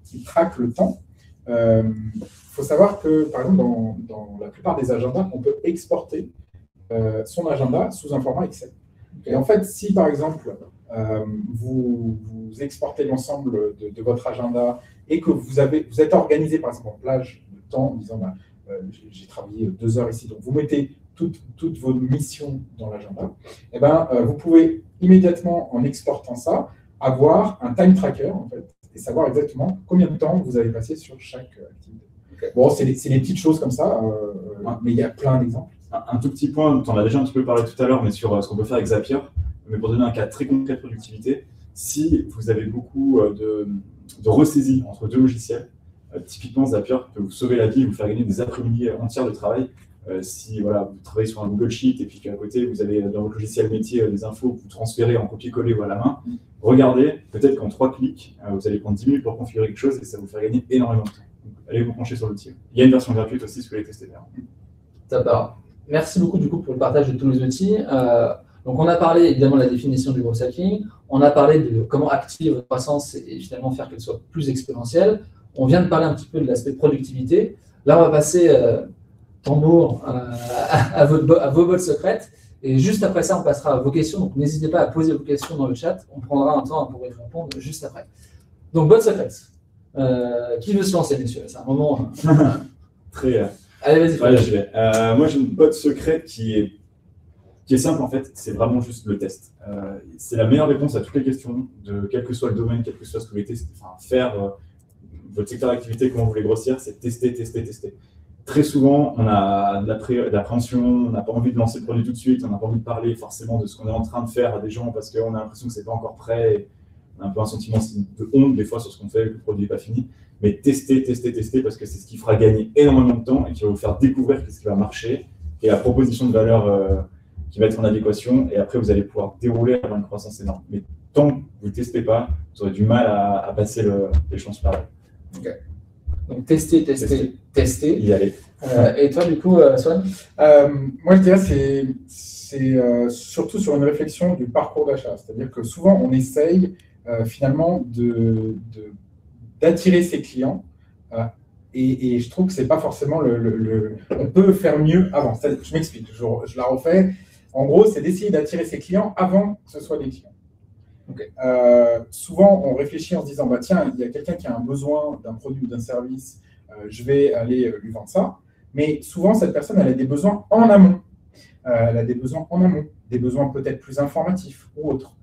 Speaker 2: qui traquent le temps, il faut savoir que, par exemple, dans la plupart des agendas, on peut exporter son agenda sous un format Excel. Et en fait, si, par exemple, vous exportez l'ensemble de votre agenda et que vous êtes organisé, par exemple, en plage de temps, en disant j'ai travaillé 2 heures ici, donc vous mettez toutes vos missions dans l'agenda, et vous pouvez immédiatement, en exportant ça, avoir un time tracker, en fait, et savoir exactement combien de temps vous avez passé sur chaque activité. Okay. Bon, c'est les petites choses comme ça, mais il y a plein d'exemples.
Speaker 3: Un tout petit point, tu en as déjà un petit peu parlé tout à l'heure, mais sur ce qu'on peut faire avec Zapier, mais pour donner un cas très concret de productivité, si vous avez beaucoup de ressaisie entre 2 logiciels, typiquement Zapier peut vous sauver la vie et vous faire gagner des après-midi entières de travail. Si vous travaillez sur un Google Sheet et puis qu'à côté vous avez dans votre logiciel métier des infos que vous transférez en copier-coller ou à la main, regardez, peut-être qu'en 3 clics, vous allez prendre 10 minutes pour configurer quelque chose et ça va vous faire gagner énormément de temps. Donc, allez vous pencher sur l'outil. Il y a une version gratuite aussi si vous voulez tester.
Speaker 4: Top. Merci beaucoup du coup pour le partage de tous les outils. Donc on a parlé évidemment de la définition du growth hacking, on a parlé de comment activer votre croissance et finalement faire qu'elle soit plus exponentielle. On vient de parler un petit peu de l'aspect productivité. Là, on va passer tambour à vos bots secrètes. Et juste après ça, on passera à vos questions. Donc, n'hésitez pas à poser vos questions dans le chat. On prendra un temps pour y répondre juste après. Donc, bots secrètes. Qui veut se lancer, messieurs? C'est un moment.
Speaker 5: Très.
Speaker 4: Allez, vas-y.
Speaker 5: Voilà, je vais. Moi, j'ai une botte secrète qui est simple en fait. C'est vraiment juste le test. C'est la meilleure réponse à toutes les questions, de quel que soit le domaine, quel que soit ce que vous voulez tester, enfin, faire votre secteur d'activité, comment vous voulez grossir, c'est tester, tester, tester. Très souvent, on a de l'appréhension, on n'a pas envie de lancer le produit tout de suite, on n'a pas envie de parler forcément de ce qu'on est en train de faire à des gens parce qu'on a l'impression que c'est pas encore prêt. Et on a un peu un sentiment de honte des fois sur ce qu'on fait, que le produit n'est pas fini. Mais tester, tester, tester, parce que c'est ce qui fera gagner énormément de temps et qui va vous faire découvrir ce qui va marcher et la proposition de valeur qui va être en adéquation. Et après, vous allez pouvoir dérouler vers une croissance énorme. Mais tant que vous ne testez pas, vous aurez du mal à passer l'échelon supérieur.
Speaker 4: Okay. Donc, tester,
Speaker 5: y aller.
Speaker 4: Et toi, du coup, Swan?
Speaker 2: Moi, je dirais c'est surtout sur une réflexion du parcours d'achat. C'est-à-dire que souvent, on essaye finalement d'attirer ses clients et je trouve que c'est pas forcément on peut faire mieux avant. Je m'explique, je la refais. En gros, c'est d'essayer d'attirer ses clients avant que ce soit des clients. Okay. Souvent, on réfléchit en se disant, bah, tiens, il y a quelqu'un qui a un besoin d'un produit ou d'un service, je vais aller lui vendre ça. Mais souvent, cette personne, elle a des besoins en amont. Elle a des besoins en amont, des besoins peut-être plus informatifs ou autres.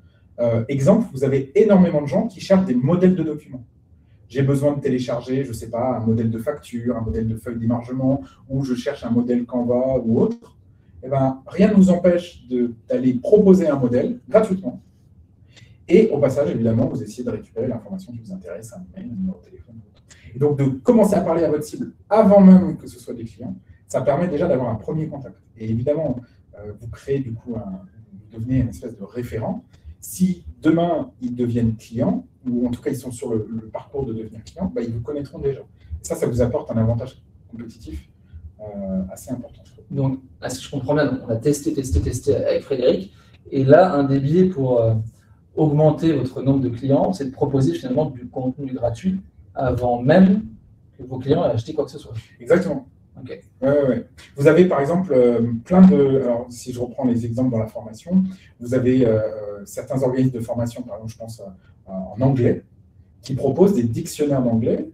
Speaker 2: Exemple, vous avez énormément de gens qui cherchent des modèles de documents. J'ai besoin de télécharger, je ne sais pas, un modèle de facture, un modèle de feuille d'émargement, ou je cherche un modèle Canva ou autre. Eh ben, rien ne vous empêche d'aller proposer un modèle gratuitement. Et au passage, évidemment, vous essayez de récupérer l'information qui vous intéresse, un mail, un numéro de téléphone. Et donc, de commencer à parler à votre cible avant même que ce soit des clients, ça permet déjà d'avoir un premier contact. Et évidemment, vous créez du coup, vous devenez une espèce de référent. Si demain, ils deviennent clients, ou en tout cas, ils sont sur le parcours de devenir clients, bah, ils vous connaîtront déjà. Et ça vous apporte un avantage compétitif assez important.
Speaker 4: Donc, si je comprends bien, on a testé avec Frédéric. Et là, un des biais pour augmenter votre nombre de clients, c'est de proposer finalement du contenu gratuit avant même que vos clients aient acheté quoi que ce soit.
Speaker 2: Exactement.
Speaker 4: Okay.
Speaker 2: Ouais. Vous avez par exemple plein de... Alors, si je reprends les exemples dans la formation, vous avez certains organismes de formation, par exemple, je pense en anglais, qui proposent des dictionnaires d'anglais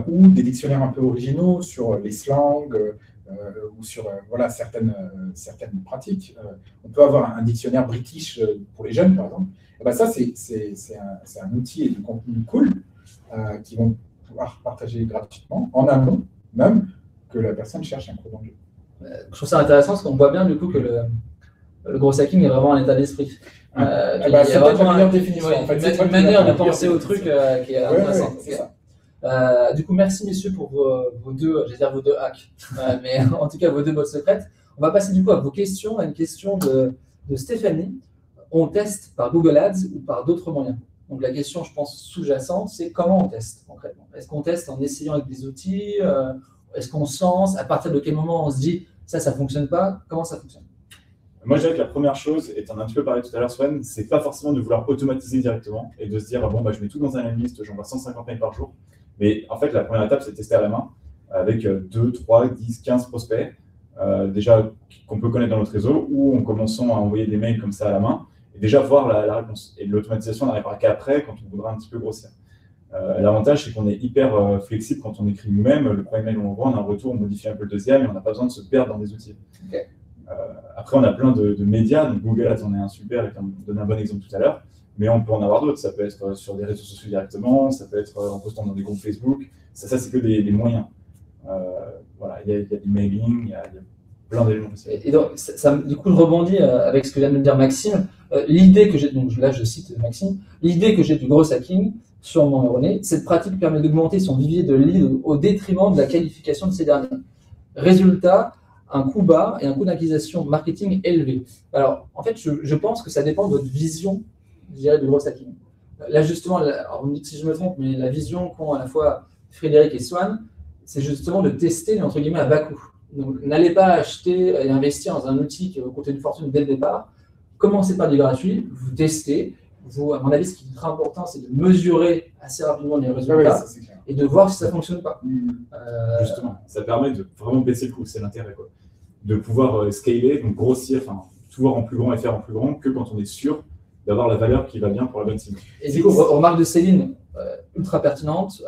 Speaker 2: ou des dictionnaires un peu originaux sur les slangs ou sur voilà, certaines pratiques. On peut avoir un dictionnaire british pour les jeunes, par exemple. Et ben ça, c'est un outil et du contenu cool qui vont pouvoir partager gratuitement, en amont même, que la personne cherche un cours d'anglais.
Speaker 4: Je trouve ça intéressant parce qu'on voit bien du coup que le gros hacking est vraiment un état d'esprit.
Speaker 2: C'est peut-être la meilleure définition.
Speaker 4: En fait, c'est une manière de penser au truc qui est intéressante. Du coup, merci messieurs pour vos deux hacks, mais en tout cas vos deux bots secrètes. On va passer du coup à vos questions, à une question de Stéphanie. On teste par Google Ads ou par d'autres moyens? Donc la question, je pense, sous-jacente, c'est comment on teste concrètement? Est-ce qu'on teste en essayant avec des outils? Est-ce qu'on sens? À partir de quel moment on se dit ça ne fonctionne pas? Comment ça fonctionne?
Speaker 5: Moi, je dirais que la première chose, et tu en as un petit peu parlé tout à l'heure, Swan, c'est pas forcément de vouloir automatiser directement et de se dire bon, je mets tout dans un liste, j'envoie 150 mails par jour. Mais en fait, la première étape, c'est de tester à la main avec 2, 3, 10, 15 prospects, déjà qu'on peut connaître dans notre réseau, ou en commençant à envoyer des mails comme ça à la main, et déjà voir la réponse. Et l'automatisation n'arrivera qu'après, quand on voudra un petit peu grossir. L'avantage, c'est qu'on est hyper flexible quand on écrit nous-mêmes. Le premier mail, on envoie, on a un retour, on modifie un peu le deuxième, et on n'a pas besoin de se perdre dans des outils.
Speaker 4: Okay.
Speaker 5: Après, on a plein de médias, donc Google Ads en est un super, et on donne un bon exemple tout à l'heure, mais on peut en avoir d'autres. Ça peut être sur des réseaux sociaux directement, ça peut être en postant dans des groupes Facebook. Ça c'est que des moyens. Voilà, il y a du mailing, il y a plein d'éléments possibles.
Speaker 4: Et donc, du coup, je rebondis avec ce que vient de me dire Maxime. L'idée que j'ai, donc là je cite Maxime, l'idée que j'ai du gros hacking sur mon neuroné, cette pratique permet d'augmenter son vivier de leads au détriment de la qualification de ces derniers. Résultat, un coût bas et un coût d'acquisition marketing élevé. Alors, en fait, je pense que ça dépend de votre vision, je dirais, du gros hacking. Là, justement, alors, vous me dites si je me trompe, mais la vision qu'ont à la fois Frédéric et Swan, c'est justement de tester, entre guillemets, à bas coût. Donc, n'allez pas acheter et investir dans un outil qui va vous coûter une fortune dès le départ. Commencez par du gratuit, vous testez, vous, à mon avis, ce qui est très important, c'est de mesurer assez rapidement les
Speaker 2: Ouais,
Speaker 4: résultats
Speaker 2: ça, c'est clair.
Speaker 4: et de voir si ça ne fonctionne pas.
Speaker 5: Justement, ça permet de vraiment baisser le coût, c'est l'intérêt, quoi. De pouvoir scaler, donc grossir, enfin, tout voir en plus grand et faire en plus grand que quand on est sûr d'avoir la valeur qui va bien pour la bonne cible.
Speaker 4: Et du coup, remarque de Céline, ultra pertinente.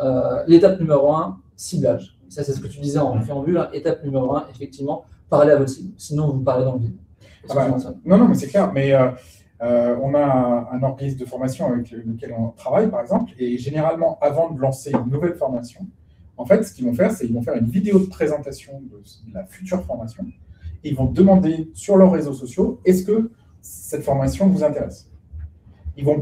Speaker 4: L'étape numéro 1, ciblage. Ça, c'est ce que tu disais en préambule. Hein. Étape numéro 1, effectivement, parler à votre cible. Sinon, vous parlez dans le vide.
Speaker 2: Non, mais c'est clair. Mais on a un organisme de formation avec lequel on travaille, par exemple, et généralement, avant de lancer une nouvelle formation, en fait, ce qu'ils vont faire, c'est qu'ils vont faire une vidéo de présentation de la future formation. Et ils vont demander sur leurs réseaux sociaux, est-ce que cette formation vous intéresse? Ils vont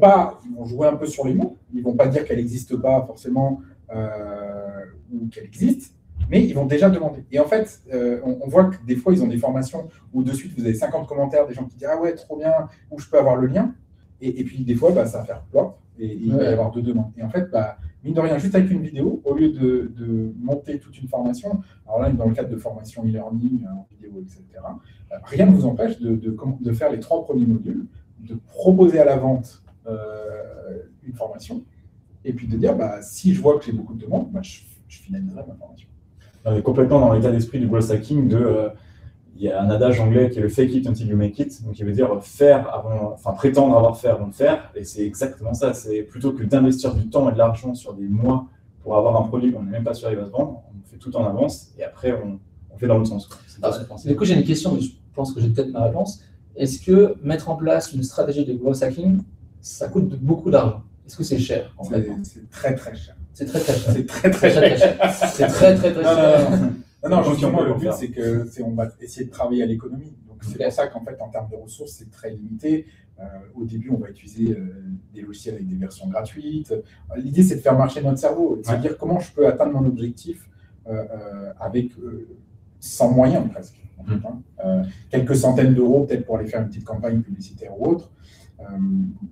Speaker 2: jouer un peu sur les mots. Ils ne vont pas dire qu'elle n'existe pas forcément ou qu'elle existe, mais ils vont déjà demander. Et en fait, on voit que des fois, ils ont des formations où de suite, vous avez 50 commentaires, des gens qui disent « Ah ouais, trop bien, où je peux avoir le lien ?» Et puis, des fois, ça va faire plop et il va y avoir 2 demandes. Et en fait, mine de rien, juste avec une vidéo, au lieu de monter toute une formation, alors là, dans le cadre de formation e-learning, en vidéo, etc., rien ne vous empêche de faire les 3 premiers modules, de proposer à la vente une formation, et puis de dire, si je vois que j'ai beaucoup de demandes, je finaliserai ma formation.
Speaker 5: On est complètement dans l'état d'esprit du growth hacking il y a un adage anglais qui est le fake it until you make it, donc qui veut dire prétendre avoir fait avant de faire, et c'est exactement ça. C'est plutôt que d'investir du temps et de l'argent sur des mois pour avoir un produit qu'on n'est même pas sûr qu'il va se vendre, on fait tout en avance et après on fait dans l'autre sens.
Speaker 4: Du coup, j'ai une question, mais je pense que j'ai peut-être ma réponse. Est-ce que mettre en place une stratégie de growth hacking, ça coûte beaucoup d'argent? Est-ce que c'est cher en fait?
Speaker 2: C'est très très cher.
Speaker 4: C'est très très cher.
Speaker 2: C'est très très cher.
Speaker 4: C'est très très très cher.
Speaker 2: Non, justement, le but, c'est qu'on va essayer de travailler à l'économie. Donc, c'est pour ça qu'en fait, en termes de ressources, c'est très limité. Au début, on va utiliser des logiciels avec des versions gratuites. L'idée, c'est de faire marcher notre cerveau, de se dire comment je peux atteindre mon objectif avec sans moyens presque. En fait, hein. Quelques centaines d'euros, peut-être pour aller faire une petite campagne publicitaire ou autre.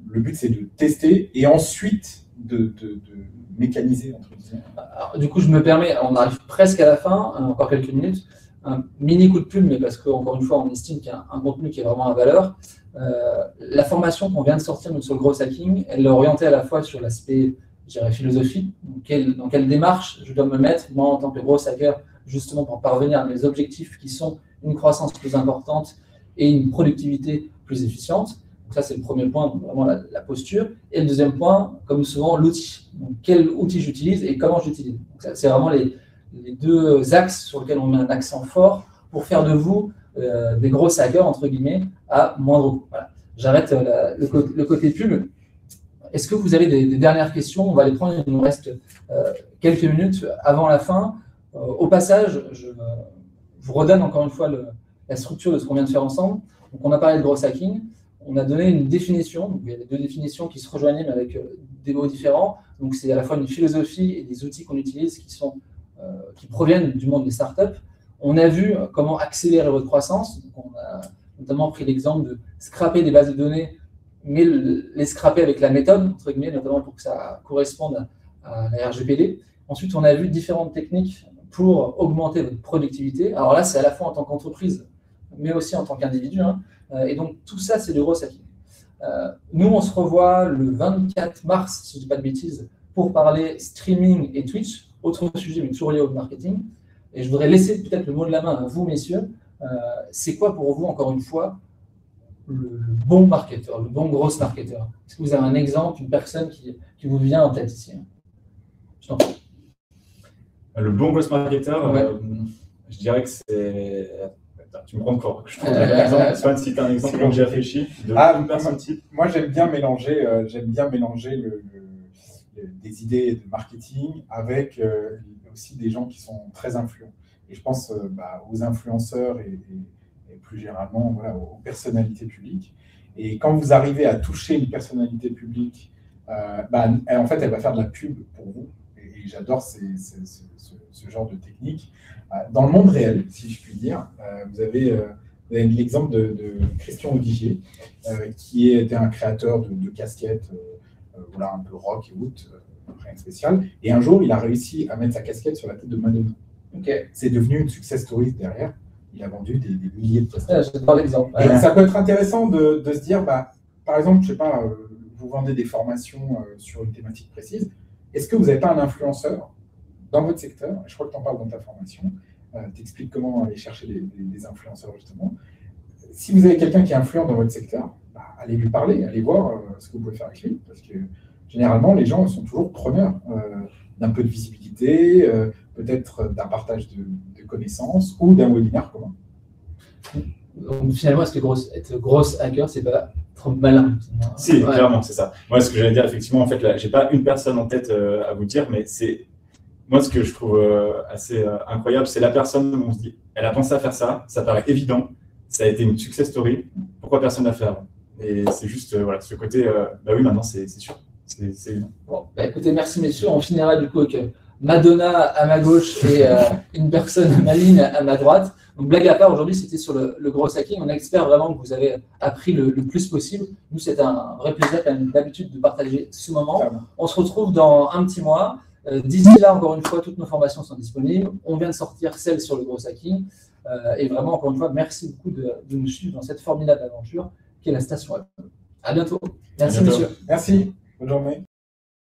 Speaker 2: Le but, c'est de tester et ensuite de mécaniser, entre guillemets.
Speaker 4: Alors, du coup, je me permets, on arrive presque à la fin, encore quelques minutes. Un mini coup de pub, mais parce qu'encore une fois, on estime qu'il y a un contenu qui est vraiment à valeur. La formation qu'on vient de sortir sur le growth hacking, elle est orientée à la fois sur l'aspect, je dirais, philosophie. Dans quelle démarche je dois me mettre, moi, en tant que growth hacker, justement pour parvenir à mes objectifs qui sont une croissance plus importante et une productivité plus efficiente. Donc ça, c'est le premier point, donc vraiment la posture. Et le deuxième point, comme souvent, l'outil. Donc, quel outil j'utilise et comment j'utilise. C'est vraiment les 2 axes sur lesquels on met un accent fort pour faire de vous des gros hackers, entre guillemets, à moindre coût. Voilà. J'arrête le côté pub. Est-ce que vous avez des dernières questions? On va les prendre, il nous reste quelques minutes avant la fin. Au passage, je vous redonne encore une fois la structure de ce qu'on vient de faire ensemble. Donc, on a parlé de growth hacking. On a donné une définition, donc il y a 2 définitions qui se rejoignent mais avec des mots différents. Donc c'est à la fois une philosophie et des outils qu'on utilise qui proviennent du monde des startups. On a vu comment accélérer votre croissance. Donc, on a notamment pris l'exemple de scraper des bases de données, mais les scraper avec la méthode, entre guillemets, notamment pour que ça corresponde à la RGPD. Ensuite, on a vu différentes techniques pour augmenter votre productivité. Alors là, c'est à la fois en tant qu'entreprise, mais aussi en tant qu'individu. Hein. Et donc, tout ça, c'est du growth hacking. Nous, on se revoit le 24 mars, si je ne dis pas de bêtises, pour parler streaming et Twitch. Autre sujet, mais toujours lié au marketing. Et je voudrais laisser peut-être le mot de la main à vous, messieurs. C'est quoi pour vous, encore une fois, le bon marketeur, le bon gros marketeur? Est-ce que vous avez un exemple, une personne qui vous vient en tête ici? Je t'en prie.
Speaker 5: Le bon ghost marketer,
Speaker 4: ouais.
Speaker 5: Je dirais que c'est. Tu me prends fort. Je trouve un si tu as un exemple quand j'ai réfléchi de une personne type.
Speaker 2: Moi, j'aime bien mélanger des idées de marketing avec aussi des gens qui sont très influents. Et je pense aux influenceurs et plus généralement aux personnalités publiques. Et quand vous arrivez à toucher une personnalité publique, en fait, elle va faire de la pub pour vous. Et j'adore ce genre de technique. Dans le monde réel, si je puis dire, vous avez l'exemple de Christian Audigier, qui était un créateur de casquettes, un peu rock et out, rien de spécial. Et un jour, il a réussi à mettre sa casquette sur la tête de Madonna.
Speaker 4: Okay.
Speaker 2: C'est devenu une success story derrière. Il a vendu des milliers de casquettes.
Speaker 4: J'adore l'exemple.
Speaker 2: Et ça peut être intéressant de se dire, par exemple, je sais pas, vous vendez des formations sur une thématique précise. Est-ce que vous n'avez pas un influenceur dans votre secteur? Je crois que tu en parles dans ta formation. Tu expliques comment aller chercher des influenceurs, justement. Si vous avez quelqu'un qui est influent dans votre secteur, bah, allez lui parler, allez voir ce que vous pouvez faire avec lui. Parce que généralement, les gens sont toujours preneurs d'un peu de visibilité, peut-être d'un partage de connaissances ou d'un webinaire commun.
Speaker 4: Donc, finalement, est-ce que être gros hacker, c'est pas trop malin?
Speaker 5: Si, clairement, c'est ça. Moi, ce que j'allais dire, effectivement, en fait, là, j'ai pas une personne en tête à vous dire, mais c'est moi ce que je trouve assez incroyable, c'est la personne où on se dit, elle a pensé à faire ça, ça paraît évident, ça a été une success story, pourquoi personne ne l'a fait avant? Et c'est juste, voilà, ce côté, bah oui, maintenant, c'est sûr, c'est évident.
Speaker 4: Bon, bah écoutez, merci messieurs. On finira du coup avec Madonna à ma gauche et une personne maligne à ma droite. Donc, blague à part, aujourd'hui, c'était sur le gros hacking. On espère vraiment que vous avez appris le plus possible. Nous, c'est un vrai plaisir, quand même, d'habitude, de partager ce moment. On se retrouve dans un petit mois. D'ici là, encore une fois, toutes nos formations sont disponibles. On vient de sortir celle sur le gros hacking. Et vraiment, encore une fois, merci beaucoup de nous suivre dans cette formidable aventure qui est la Station Web. À bientôt. Merci, messieurs.
Speaker 2: Merci. Bonne journée.